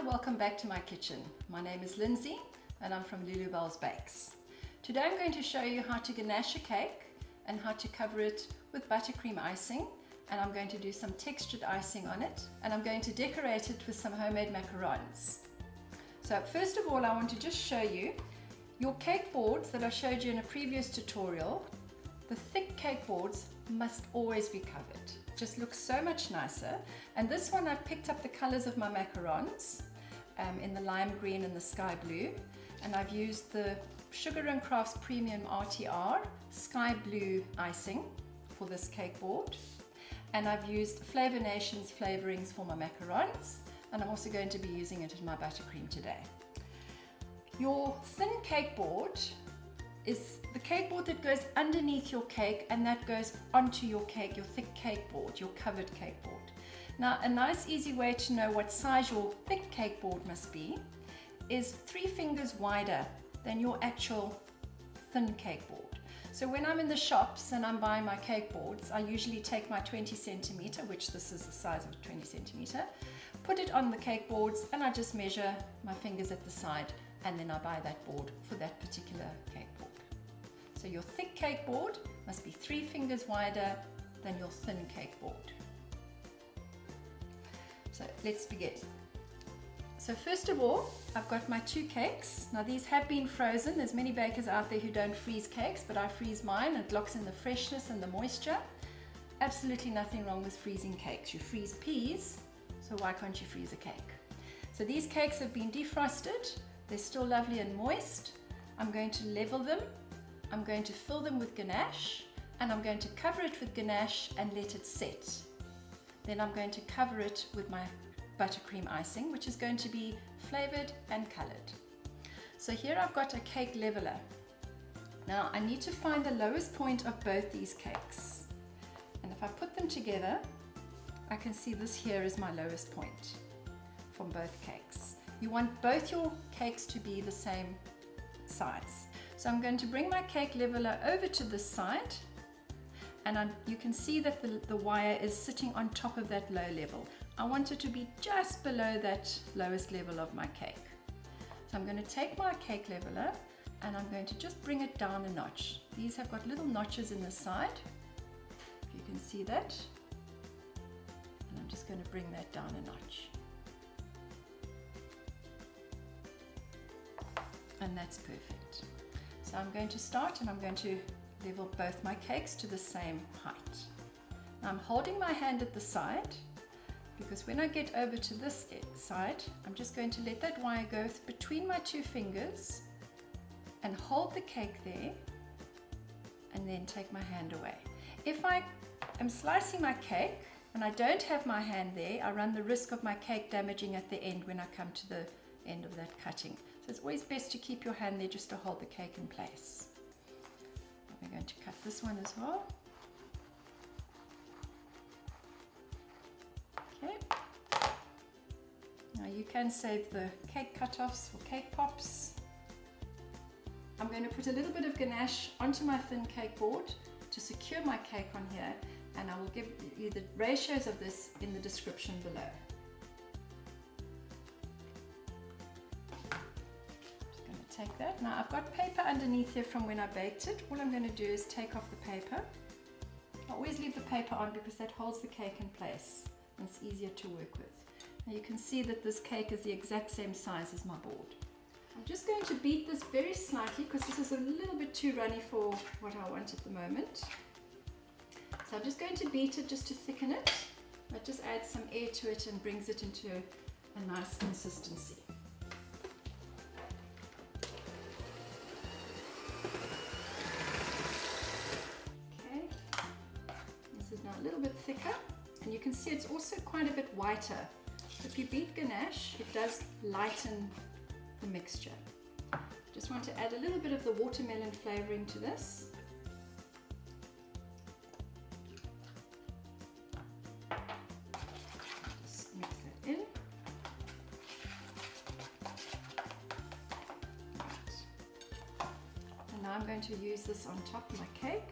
welcome back to my kitchen. My name is Lindsay and I'm from Lulubelle's Bakes. Today I'm going to show you how to ganache a cake and how to cover it with buttercream icing, and I'm going to do some textured icing on it, and I'm going to decorate it with some homemade macarons. So first of all, I want to just show you your cake boards that I showed you in a previous tutorial. The thick cake boards must always be covered. It just looks so much nicer. And this one I've picked up the colors of my macarons in the lime green and the sky blue, and I've used the Sugar and Crafts Premium RTR sky blue icing for this cake board, and I've used Flavor Nation's flavorings for my macarons, and I'm also going to be using it in my buttercream today. Your thin cake board is the cake board that goes underneath your cake, and that goes onto your cake, your thick cake board, your covered cake board. Now, a nice easy way to know what size your thick cake board must be is 3 fingers wider than your actual thin cake board. So when I'm in the shops and I'm buying my cake boards, I usually take my 20 centimeter, which this is the size of a 20 centimeter, put it on the cake boards, and I just measure my fingers at the side, and then I buy that board for that particular cake board. So your thick cake board must be 3 fingers wider than your thin cake board. So let's begin. So first of all, I've got my 2 cakes. Now these have been frozen. There's many bakers out there who don't freeze cakes, but I freeze mine. It locks in the freshness and the moisture. Absolutely nothing wrong with freezing cakes. You freeze peas, so why can't you freeze a cake? So these cakes have been defrosted. They're still lovely and moist. I'm going to level them. I'm going to fill them with ganache, and I'm going to cover it with ganache and let it set. Then I'm going to cover it with my buttercream icing, which is going to be flavored and colored. So here I've got a cake leveler. Now I need to find the lowest point of both these cakes, and if I put them together, I can see this here is my lowest point from both cakes. You want both your cakes to be the same size. So I'm going to bring my cake leveler over to this side, and you can see that the wire is sitting on top of that low level. I want it to be just below that lowest level of my cake. So I'm going to take my cake leveler and I'm going to just bring it down a notch. These have got little notches in the side, if you can see that. And I'm just going to bring that down a notch. And that's perfect. So I'm going to start, and I'm going to level both my cakes to the same height. Now I'm holding my hand at the side, because when I get over to this side, I'm just going to let that wire go between my 2 fingers and hold the cake there, and then take my hand away. If I am slicing my cake and I don't have my hand there, I run the risk of my cake damaging at the end when I come to the end of that cutting. So it's always best to keep your hand there just to hold the cake in place. We're going to cut this one as well. Okay. Now you can save the cake cut-offs for cake pops. I'm going to put a little bit of ganache onto my thin cake board to secure my cake on here, and I will give you the ratios of this in the description below. Just going to take that. Now I've got paper underneath here from when I baked it. All I'm going to do is take off the paper. I always leave the paper on because that holds the cake in place. And it's easier to work with. Now you can see that this cake is the exact same size as my board. I'm just going to beat this very slightly because this is a little bit too runny for what I want at the moment. So I'm just going to beat it just to thicken it. That just adds some air to it and brings it into a nice consistency. Okay, this is now a little bit thicker. And you can see it's also quite a bit whiter. If you beat ganache, it does lighten the mixture. Just want to add a little bit of the watermelon flavoring to this. Just mix that in. Right. And now I'm going to use this on top of my cake.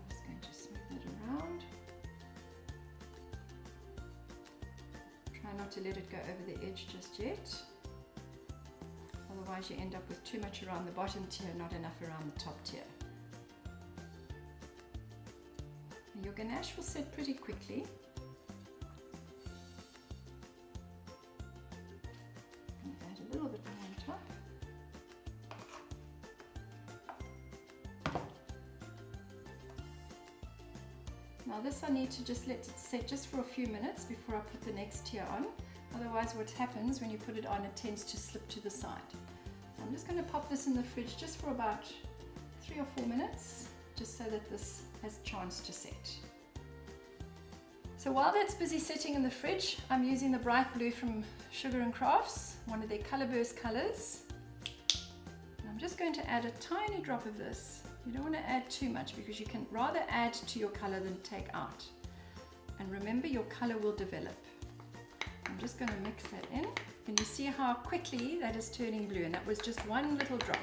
Just going to smooth it around. not to let it go over the edge just yet. Otherwise you end up with too much around the bottom tier, not enough around the top tier. And your ganache will set pretty quickly. And add a little bit more on top. Now this I need to just let it set just for a few minutes before I put the next tier on. Otherwise what happens when you put it on, it tends to slip to the side. So I'm just going to pop this in the fridge just for about 3 or 4 minutes, just so that this has a chance to set. So while that's busy setting in the fridge, I'm using the bright blue from Sugar and Crafts, one of their color burst colors. And I'm just going to add a tiny drop of this. You don't want to add too much because you can rather add to your color than take out. And remember, your color will develop. I'm just going to mix that in. Can you see how quickly that is turning blue? And that was just one little drop.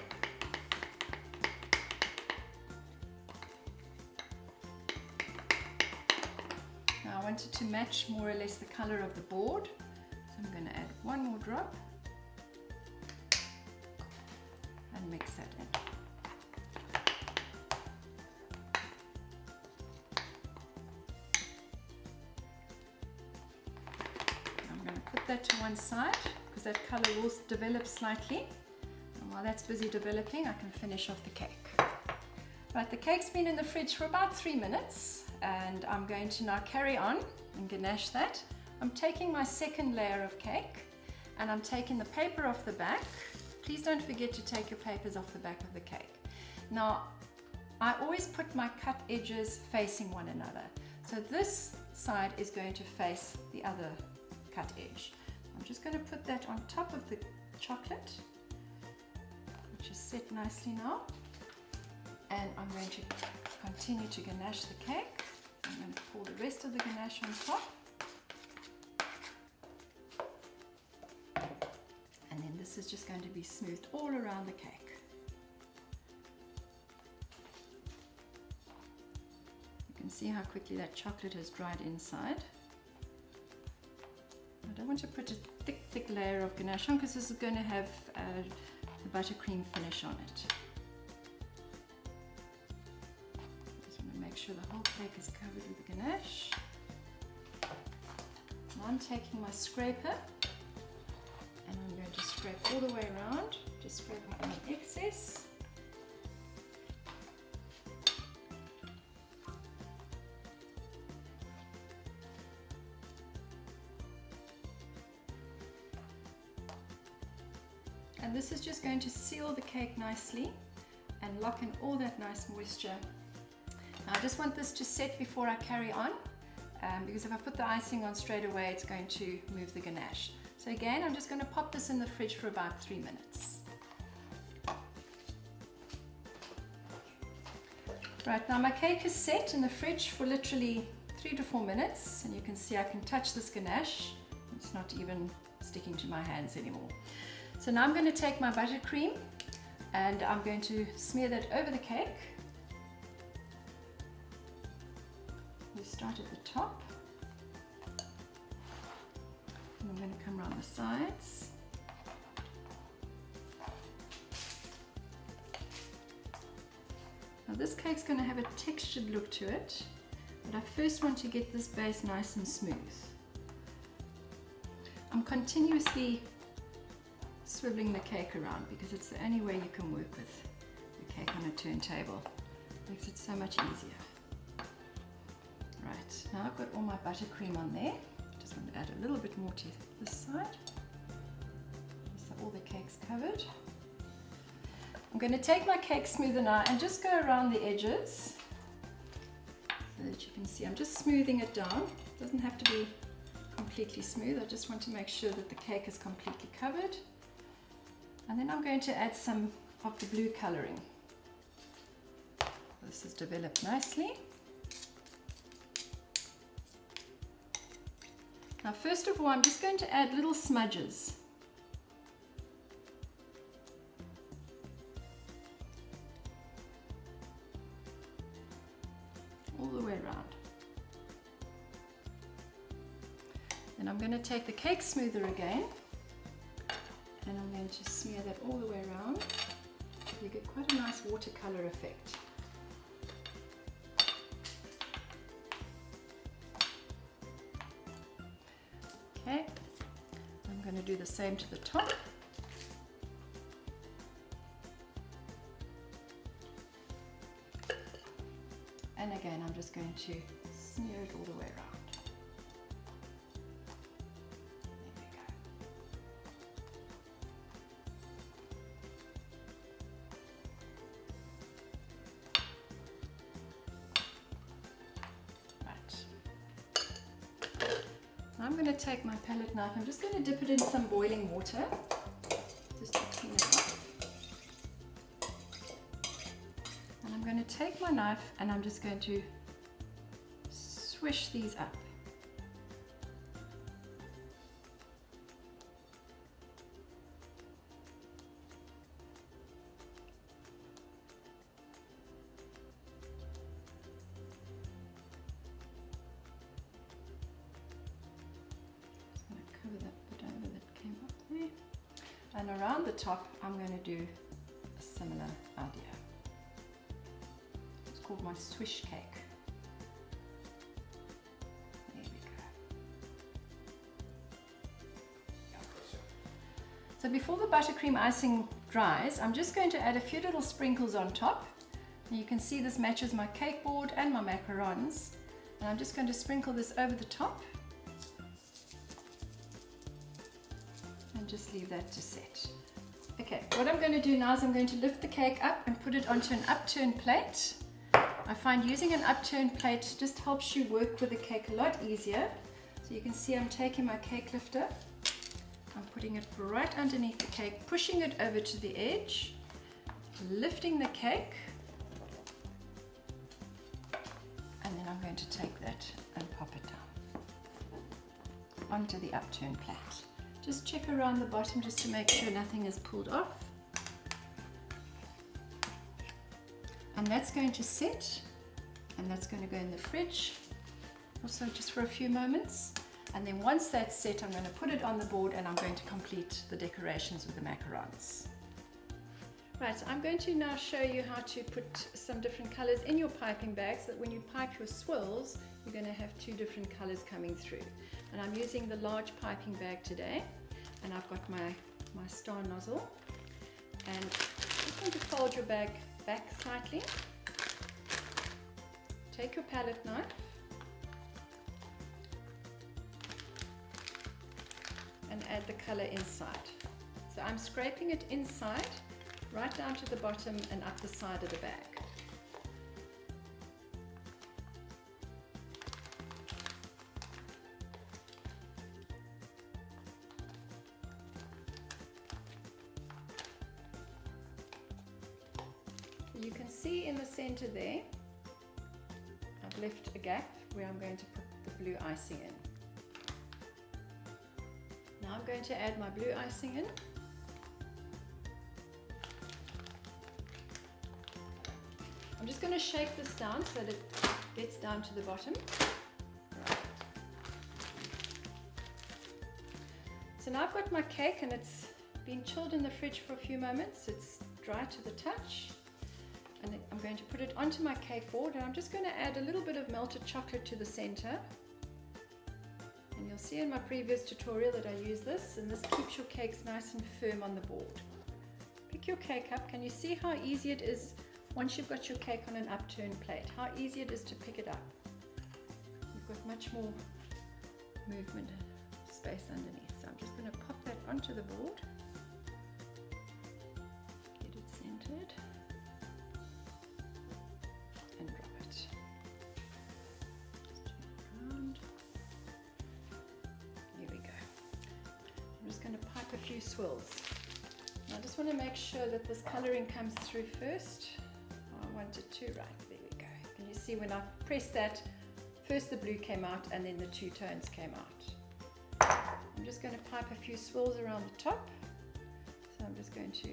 Now I want it to match more or less the color of the board. So I'm going to add one more drop and mix that in. Put that to one side because that color will develop slightly, and while that's busy developing I can finish off the cake. Right, the cake's been in the fridge for about 3 minutes and I'm going to now carry on and ganache that. I'm taking my second layer of cake and I'm taking the paper off the back. Please don't forget to take your papers off the back of the cake. Now I always put my cut edges facing one another, so this side is going to face the other cut edge. I'm just going to put that on top of the chocolate, which is set nicely now, and I'm going to continue to ganache the cake. I'm going to pour the rest of the ganache on top, and then this is just going to be smoothed all around the cake. You can see how quickly that chocolate has dried inside. I don't want to put a thick layer of ganache on because this is going to have the buttercream finish on it. Just want to make sure the whole cake is covered with the ganache. Now I'm taking my scraper and I'm going to scrape all the way around, just scrape out any excess. And this is just going to seal the cake nicely and lock in all that nice moisture. Now I just want this to set before I carry on, because if I put the icing on straight away, it's going to move the ganache. So again, I'm just going to pop this in the fridge for about 3 minutes. Right, now my cake is set in the fridge for literally 3 to 4 minutes, and you can see I can touch this ganache. It's not even sticking to my hands anymore. So now I'm going to take my buttercream and I'm going to smear that over the cake. We start at the top and I'm going to come around the sides. Now this cake's going to have a textured look to it, but I first want to get this base nice and smooth. I'm continuously swiveling the cake around because it's the only way you can work with the cake on a turntable. It makes it so much easier. Right, now I've got all my buttercream on there. Just want to add a little bit more to this side, so all the cake's covered. I'm going to take my cake smoother now and just go around the edges so that you can see I'm just smoothing it down. It doesn't have to be completely smooth. I just want to make sure that the cake is completely covered. And then I'm going to add some of the blue coloring. This has developed nicely. Now first of all, I'm just going to add little smudges. All the way around. Then I'm going to take the cake smoother again, and I'm going to smear that all the way around. You get quite a nice watercolor effect. Okay, I'm going to do the same to the top. And again, I'm just going to smear it all the way around. There we go. Right. Now I'm going to take my palette knife. I'm just going to dip it in some boiling water, just to clean it up. And I'm going to take my knife and I'm just going to swish these up. Just going to cover that bit over that came up there. And around the top, I'm going to do a similar idea. It's called my Swish cake. There we go. So before the buttercream icing dries, I'm just going to add a few little sprinkles on top. And you can see this matches my cake board and my macarons. And I'm just going to sprinkle this over the top. And just leave that to set. Okay, what I'm going to do now is I'm going to lift the cake up and put it onto an upturned plate. I find using an upturned plate just helps you work with the cake a lot easier. So you can see I'm taking my cake lifter, I'm putting it right underneath the cake, pushing it over to the edge, lifting the cake, and then I'm going to take that and pop it down onto the upturned plate. Just check around the bottom just to make sure nothing is pulled off. And that's going to sit, and that's going to go in the fridge also just for a few moments. And then once that's set, I'm going to put it on the board and I'm going to complete the decorations with the macarons. Right, I'm going to now show you how to put some different colors in your piping bag so that when you pipe your swirls, you're going to have two different colors coming through. And I'm using the large piping bag today, and I've got my star nozzle. And I'm just going to fold your bag back slightly. Take your palette knife and add the color inside. So I'm scraping it inside, right down to the bottom and up the side of the bag. You can see in the center there, I've left a gap where I'm going to put the blue icing in. Now I'm going to add my blue icing in. I'm just going to shake this down so that it gets down to the bottom. Right. So now I've got my cake and it's been chilled in the fridge for a few moments. It's dry to the touch. And I'm going to put it onto my cake board, and I'm just going to add a little bit of melted chocolate to the center. And you'll see in my previous tutorial that I use this, and this keeps your cakes nice and firm on the board. Pick your cake up. Can you see how easy it is once you've got your cake on an upturned plate? How easy it is to pick it up. You've got much more movement space underneath. So I'm just going to pop that onto the board. Get it centered. And drop it. Just turn it around. Here we go. I'm just going to pipe a few swirls. Now I just want to make sure that this colouring comes through first. Oh, I wanted to, right, there we go. Can you see when I pressed that, first the blue came out and then the two tones came out. I'm just going to pipe a few swirls around the top. So I'm just going to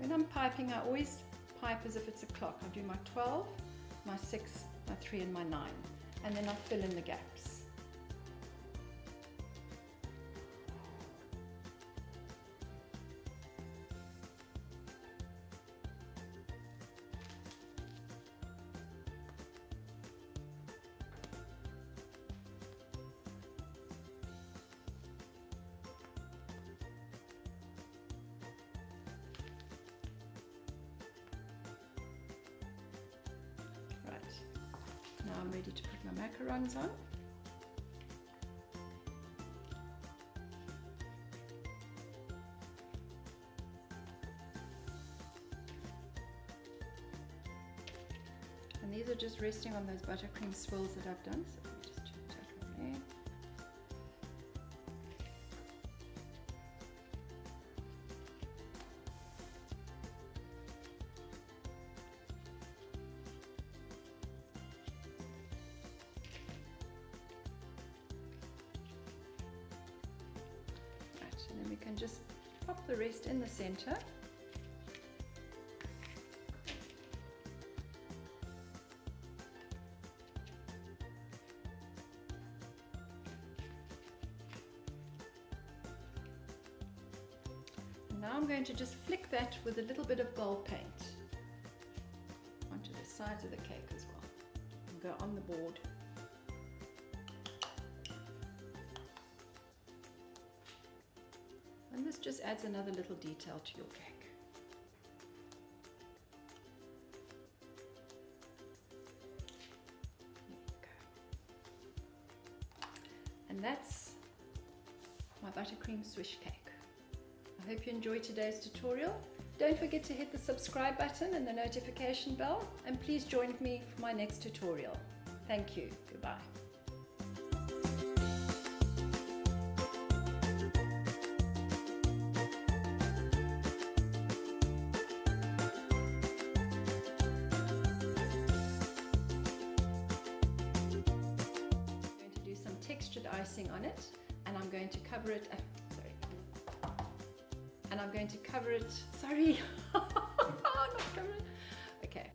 When I'm piping, I always pipe as if it's a clock. I do my 12, my 6, my 3 and my 9, and then I fill in the gaps. Now I'm ready to put my macarons on. And these are just resting on those buttercream swirls that I've done. So let me just check that from there. And then we can just pop the rest in the center. And now I'm going to just flick that with a little bit of gold paint onto the sides of the cake as well, and go on the board. And this just adds another little detail to your cake. There you go. And that's my buttercream swish cake. I hope you enjoyed today's tutorial. Don't forget to hit the subscribe button and the notification bell, and please join me for my next tutorial. Thank you. Goodbye. Textured icing on it, and I'm going to cover it, sorry, not cover it, okay.